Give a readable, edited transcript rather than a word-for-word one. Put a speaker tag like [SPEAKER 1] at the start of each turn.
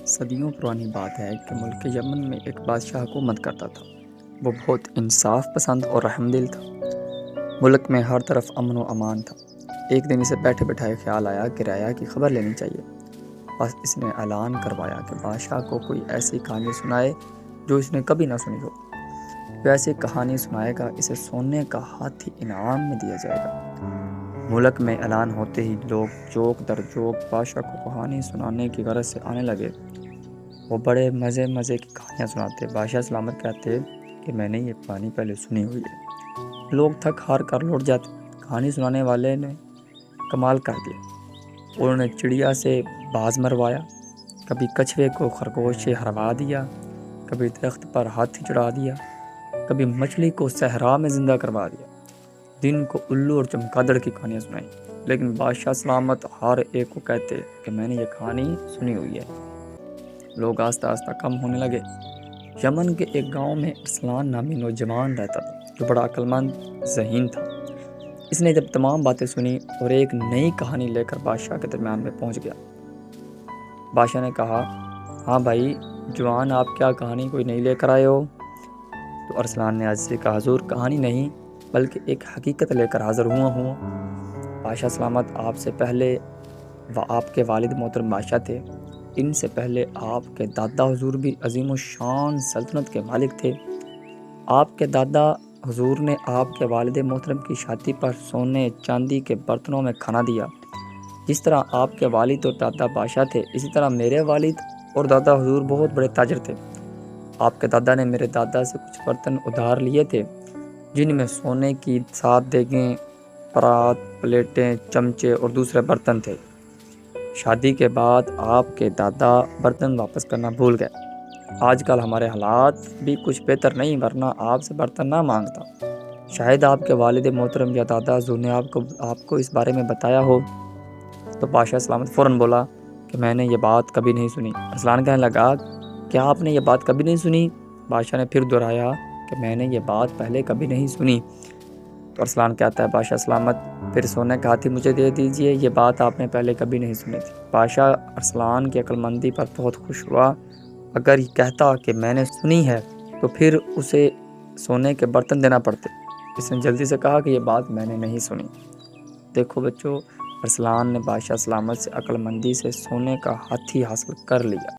[SPEAKER 1] صدیوں پرانی بات ہے کہ ملک یمن میں ایک بادشاہ حکومت کرتا تھا۔ وہ بہت انصاف پسند اور رحم دل تھا۔ ملک میں ہر طرف امن و امان تھا۔ ایک دن اسے بیٹھے بیٹھائے خیال آیا کہ رعایا کی خبر لینی چاہیے۔ بس اس نے اعلان کروایا کہ بادشاہ کو کوئی ایسی کہانی سنائے جو اس نے کبھی نہ سنی ہو۔ وہ ایسی کہانی سنائے گا، اسے سونے کا ہاتھی انعام میں دیا جائے گا۔ ملک میں اعلان ہوتے ہی لوگ چوک در چوک بادشاہ کو کہانی سنانے کی غرض سے آنے لگے۔ وہ بڑے مزے کی کہانیاں سناتے۔ بادشاہ سلامت کہتے کہ میں نے یہ کہانی پہلے سنی ہوئی ہے۔ لوگ تھک ہار کر لوٹ جاتے۔ کہانی سنانے والے نے کمال کر دیا۔ انہوں نے چڑیا سے باز مروایا، کبھی کچھوے کو خرگوش سے ہروا دیا، کبھی درخت پر ہاتھی چڑھا دیا، کبھی مچھلی کو صحرا میں زندہ کروا دیا۔ دن کو الو اور چمگادڑ کی کہانیاں سنائیں، لیکن بادشاہ سلامت ہر ایک کو کہتے کہ میں نے یہ کہانی سنی ہوئی ہے۔ لوگ آہستہ آہستہ کم ہونے لگے۔ یمن کے ایک گاؤں میں ارسلان نامی نوجوان رہتا تھا جو بڑا عقل مند ذہین تھا۔ اس نے جب تمام باتیں سنی اور ایک نئی کہانی لے کر بادشاہ کے درمیان میں پہنچ گیا۔ بادشاہ نے کہا، ہاں بھائی جوان، آپ کیا کہانی کوئی نئی لے کر آئے ہو؟ تو ارسلان نے آج سے کہا، حضور کہانی نہیں بلکہ ایک حقیقت لے کر حاضر ہوں۔ بادشاہ سلامت، آپ سے پہلے آپ کے والد محترم بادشاہ تھے۔ ان سے پہلے آپ کے دادا حضور بھی عظیم الشان سلطنت کے مالک تھے۔ آپ کے دادا حضور نے آپ کے والد محترم کی شادی پر سونے چاندی کے برتنوں میں کھانا دیا۔ جس طرح آپ کے والد اور دادا بادشاہ تھے، اسی طرح میرے والد اور دادا حضور بہت بڑے تاجر تھے۔ آپ کے دادا نے میرے دادا سے کچھ برتن ادھار لیے تھے جن میں سونے کی 7 دیگیں، پرات، پلیٹیں، چمچے اور دوسرے برتن تھے۔ شادی کے بعد آپ کے دادا برتن واپس کرنا بھول گئے۔ آج کل ہمارے حالات بھی کچھ بہتر نہیں، ورنہ آپ سے برتن نہ مانگتا۔ شاید آپ کے والد محترم یا دادا حضور نے آپ کو اس بارے میں بتایا ہو۔ تو بادشاہ سلامت فوراً بولا کہ میں نے یہ بات کبھی نہیں سنی۔ ارسلان کہنے لگا، کیا آپ نے یہ بات کبھی نہیں سنی؟ بادشاہ نے پھر دہرایا کہ میں نے یہ بات پہلے کبھی نہیں سنی۔ تو ارسلان کہتا ہے، بادشاہ سلامت پھر سونے کا ہاتھی مجھے دے دیجئے، یہ بات آپ نے پہلے کبھی نہیں سنی تھی۔ بادشاہ ارسلان کی عقل مندی پر بہت خوش ہوا۔ اگر یہ کہتا کہ میں نے سنی ہے تو پھر اسے سونے کے برتن دینا پڑتے۔ اس نے جلدی سے کہا کہ یہ بات میں نے نہیں سنی۔ دیکھو بچوں، ارسلان نے بادشاہ سلامت سے عقل مندی سے سونے کا ہاتھی حاصل کر لیا۔